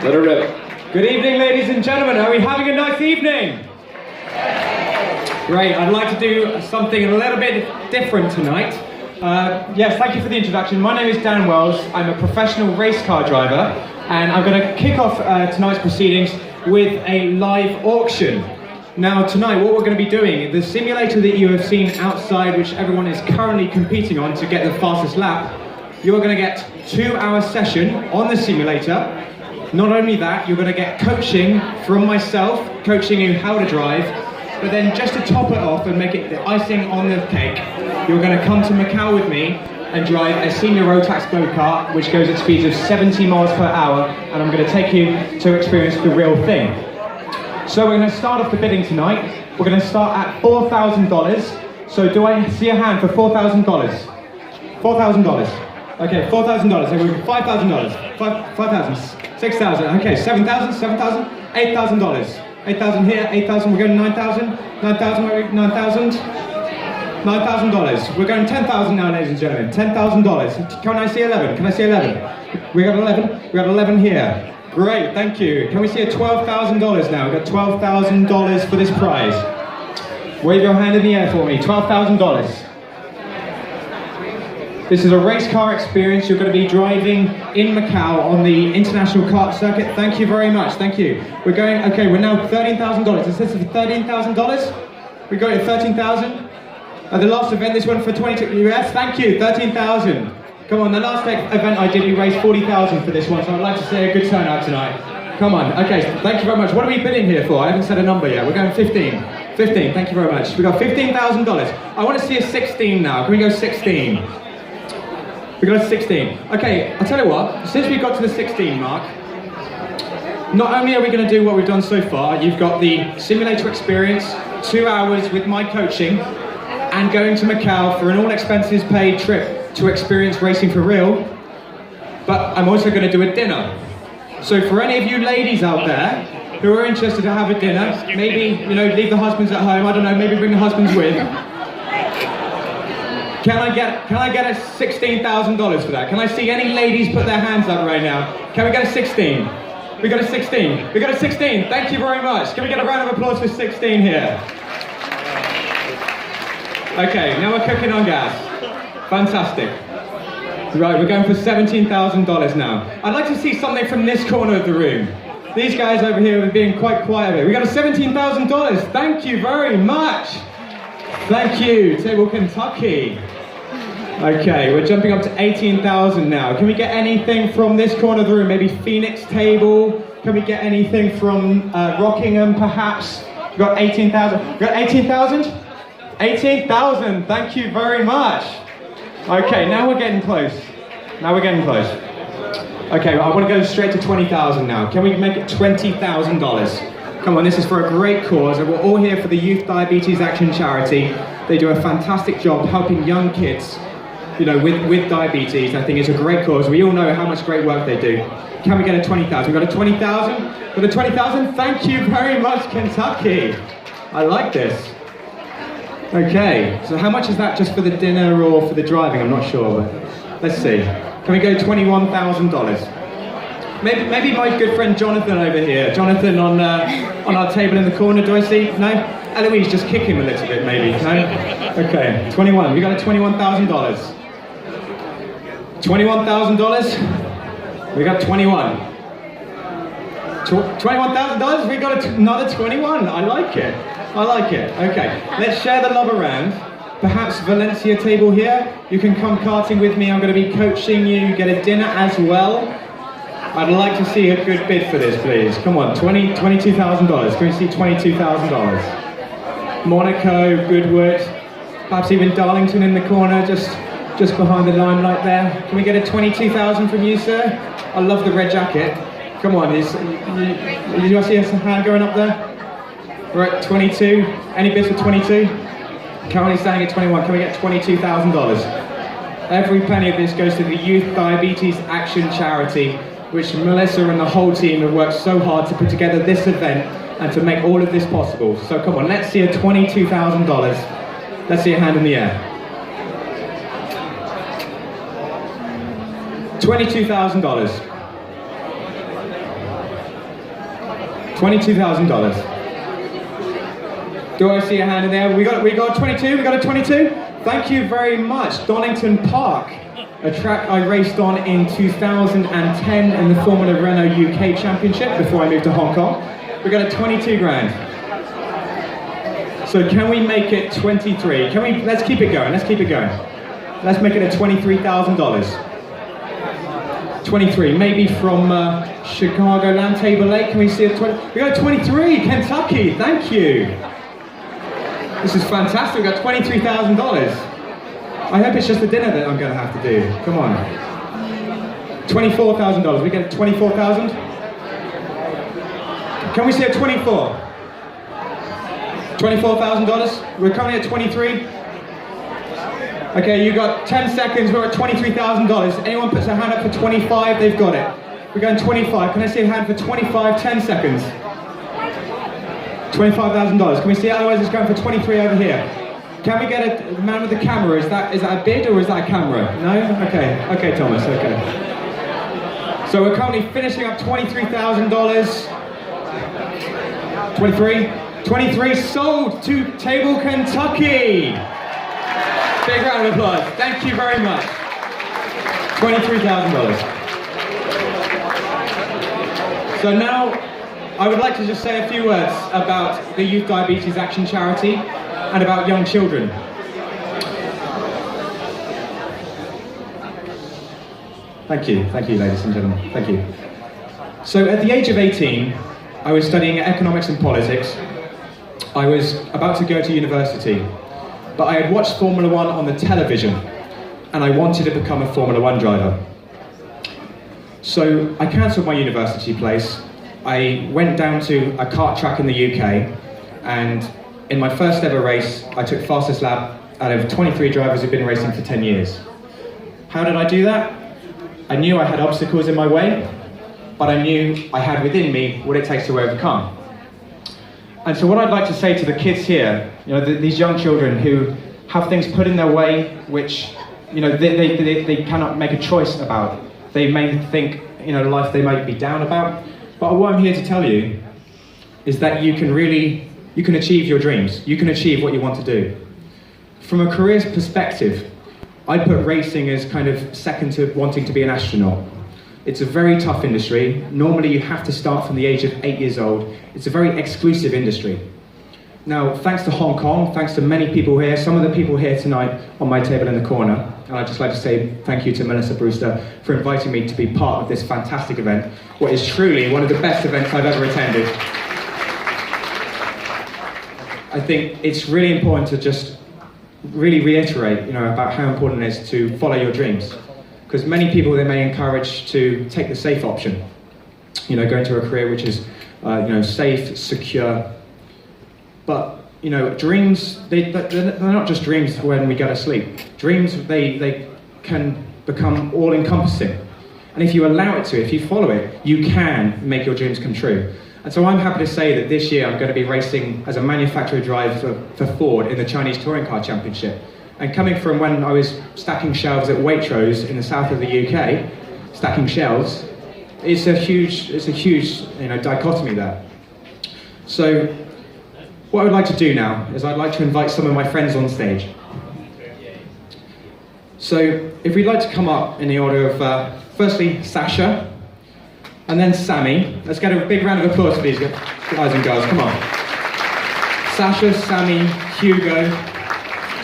Let her rip. Good evening, ladies and gentlemen. Are we having a nice evening? Great. I'd like to do something a little bit different tonight. Yes, thank you for the introduction. My name is Dan Wells. I'm a professional race car driver, and I'm going to kick off tonight's proceedings with a live auction. Now, tonight, what we're going to be doing, the simulator that you have seen outside, which everyone is currently competing on to get the fastest lap, you're going to get a 2-hour session on the simulator. Not only that, you're going to get coaching from myself, coaching you how to drive, but then just to top it off and make it the icing on the cake, you're going to come to Macau with me and drive a senior road tax go-kart, which goes at speeds of 70 miles per hour, and I'm going to take you to experience the real thing. So we're going to start off the bidding tonight. We're going to start at $4,000. So do I see a hand for $4,000? $4,000. Okay, $4,000. So we're $5,000. $5,000. $6,000. Okay, $7,000. $7,000. $8,000. $8,000 here. $8,000. We're going $9,000. $9,000. $9,000. $9,000. We're going $10,000 now, ladies and gentlemen. $10,000. Can I see 11? Can I see 11? We got 11. We got 11 here. Great, thank you. Can we see a $12,000 now? We've got $12,000 for this prize. Wave your hand in the air for me. $12,000. This is a race car experience. You're going to be driving in Macau on the international kart circuit. Thank you very much. Thank you. We're going. Okay, we're now $13,000. Is this for $13,000? We got it 13,000. At the last event, this one for 22. Yes, thank you. 13,000. Come on, the last event I did, we raised 40,000 for this one, so I'd like to say a good turnout tonight. Come on, okay, thank you very much. What are we bidding here for? I haven't said a number yet. We're going 15. 15, thank you very much. We got $15,000. I want to see a 16 now. Can we go 16? We got a 16. Okay, I'll tell you what, since we got to the 16 mark, not only are we going to do what we've done so far, you've got the simulator experience, 2 hours with my coaching, and going to Macau for an all expenses paid trip to experience racing for real, but I'm also going to do a dinner. So for any of you ladies out there who are interested to have a dinner, maybe, you know, leave the husbands at home, I don't know, maybe bring the husbands with. Can I get a $16,000 for that? Can I see any ladies put their hands up right now? Can we get a 16? We got a 16. We got a 16. Thank you very much. Can we get a round of applause for 16 here? Okay, now we're cooking on gas. Fantastic. Right, we're going for $17,000 now. I'd like to see something from this corner of the room. These guys over here have been quite quiet here. We got a $17,000. Thank you very much. Thank you, Table Kentucky. Okay, we're jumping up to 18,000 now. Can we get anything from this corner of the room? Maybe Phoenix Table? Can we get anything from Rockingham, perhaps? We got 18,000. We got 18,000? 18,000. Thank you very much. Okay, now we're getting close. Now we're getting close. Okay, I want to go straight to 20,000 now. Can we make it $20,000? Come on, this is for a great cause. We're all here for the Youth Diabetes Action Charity. They do a fantastic job helping young kids, you know, with diabetes. I think it's a great cause. We all know how much great work they do. Can we get a 20,000? We got a 20,000? Got a 20,000? Thank you very much, Kentucky. I like this. Okay, so how much is that just for the dinner or for the driving? I'm not sure, but let's see. Can we go $21,000? Maybe my good friend Jonathan over here. Jonathan on our table in the corner, do I see? No? Eloise, just kick him a little bit maybe, no? Okay, 21, we got a $21,000. $21,000? We got 21. $21,000? We got another 21, I like it. I like it. Okay, let's share the love around. Perhaps Valencia Table here. You can come karting with me. I'm going to be coaching you. Get a dinner as well. I'd like to see a good bid for this, please. Come on, $22,000. Can we see $22,000? Monaco, Goodwood, perhaps even Darlington in the corner, just behind the limelight there. Can we get a 22,000 from you, sir? I love the red jacket. Come on, did you see a hand going up there? We're at 22. Any bids for 22? Currently standing at 21. Can we get $22,000? Every penny of this goes to the Youth Diabetes Action Charity, which Melissa and the whole team have worked so hard to put together this event and to make all of this possible. So come on, let's see a $22,000. Let's see a hand in the air. $22,000. $22,000. Do I see a hand in there? We got 22, we got a 22? Thank you very much. Donington Park, a track I raced on in 2010 in the Formula Renault UK Championship before I moved to Hong Kong. We got a 22 grand. So can we make it 23? Let's keep it going, let's keep it going. Let's make it a $23,000. 23, maybe from Chicago Land Table Lake. Can we see a 20? We got a 23, Kentucky, thank you. This is fantastic, we got $23,000. I hope it's just the dinner that I'm going to have to do. Come on. $24,000, we get 24,000? Can we see a 24? $24,000? We're currently at 23. Okay, you got 10 seconds, we're at $23,000. Anyone puts their hand up for 25, they've got it. We're going 25. Can I see a hand for 25, 10 seconds? $25,000. Can we see it? Otherwise it's going for 23 over here. Can we get the man with the camera? Is that a bid or is that a camera? No? Okay, Thomas, okay. So we're currently finishing up $23,000. 23? 23 sold to Table Kentucky. Big round of applause. Thank you very much. $23,000. So now, I would like to just say a few words about the Youth Diabetes Action Charity and about young children. Thank you, ladies and gentlemen, thank you. So at the age of 18, I was studying economics and politics. I was about to go to university, but I had watched Formula One on the television, and I wanted to become a Formula One driver. So I cancelled my university place. I went down to a kart track in the UK, and in my first ever race, I took fastest lap out of 23 drivers who've been racing for 10 years. How did I do that? I knew I had obstacles in my way, but I knew I had within me what it takes to overcome. And so what I'd like to say to the kids here, these young children who have things put in their way which, they cannot make a choice about. They may think, life they might be down about. But what I'm here to tell you is that you can achieve your dreams. You can achieve what you want to do. From a careers perspective, I put racing as kind of second to wanting to be an astronaut. It's a very tough industry. Normally you have to start from the age of 8 years old. It's a very exclusive industry. Now, thanks to Hong Kong, thanks to many people here, some of the people here tonight on my table in the corner, and I'd just like to say thank you to Melissa Brewster for inviting me to be part of this fantastic event, what is truly one of the best events I've ever attended. I think it's really important to just really reiterate, about how important it is to follow your dreams. Because many people, they may encourage to take the safe option, go into a career which is, safe, secure. But, dreams, they're not just dreams when we go to sleep. Dreams, they can become all-encompassing. And if you allow it to, if you follow it, you can make your dreams come true. And so I'm happy to say that this year I'm going to be racing as a manufacturer driver for Ford in the Chinese Touring Car Championship. And coming from when I was stacking shelves at Waitrose in the south of the UK, stacking shelves, it's a huge dichotomy there. So what I would like to do now is I'd like to invite some of my friends on stage. So if we'd like to come up in the order of, firstly, Sasha, and then Sammy. Let's get a big round of applause for these guys and girls, come on. Sasha, Sammy, Hugo,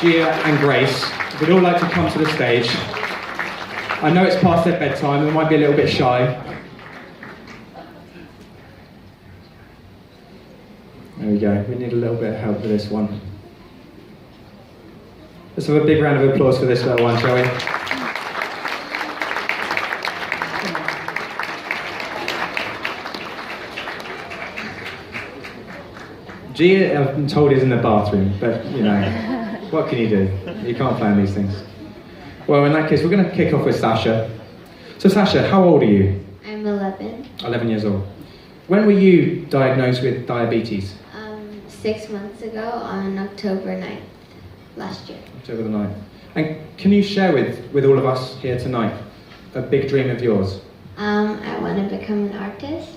Gia and Grace, would all like to come to the stage. I know it's past their bedtime, they might be a little bit shy. There we go, we need a little bit of help with this one. Let's have a big round of applause for this little one, shall we? Gia, I've been told, is in the bathroom, but what can you do? You can't plan these things. Well, in that case, we're going to kick off with Sasha. So Sasha, how old are you? I'm 11. 11 years old. When were you diagnosed with diabetes? 6 months ago on October 9th, last year. October the 9th. And can you share with all of us here tonight a big dream of yours? I want to become an artist.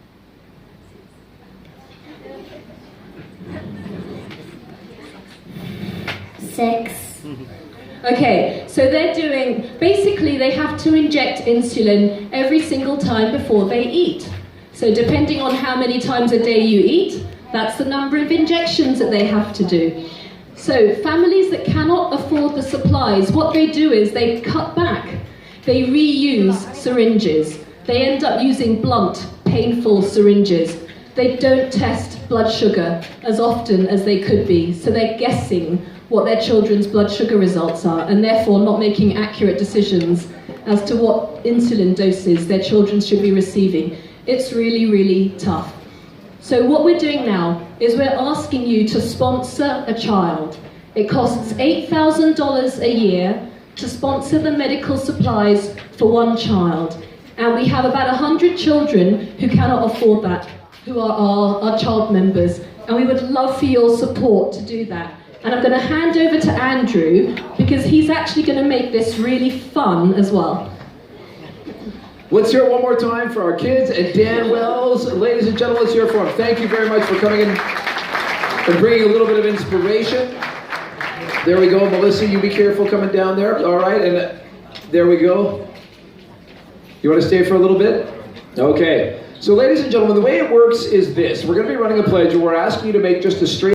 6. Okay, so they're doing, basically they have to inject insulin every single time before they eat. So depending on how many times a day you eat, that's the number of injections that they have to do. So families that cannot afford the supplies, what they do is they cut back. They reuse syringes. They end up using blunt, painful syringes. They don't test blood sugar as often as they could be, so they're guessing what their children's blood sugar results are, and therefore not making accurate decisions as to what insulin doses their children should be receiving. It's really, really tough. So what we're doing now is we're asking you to sponsor a child. It costs $8,000 a year to sponsor the medical supplies for one child. And we have about 100 children who cannot afford that, who are our child members. And we would love for your support to do that. And I'm going to hand over to Andrew, because he's actually going to make this really fun as well. Let's hear it one more time for our kids and Dan Wells. Ladies and gentlemen, let's hear it for him. Thank you very much for coming in and bringing a little bit of inspiration. There we go. Melissa, you be careful coming down there. All right, and there we go. You want to stay for a little bit? Okay. So ladies and gentlemen, the way it works is this. We're going to be running a pledge, and we're asking you to make just a straight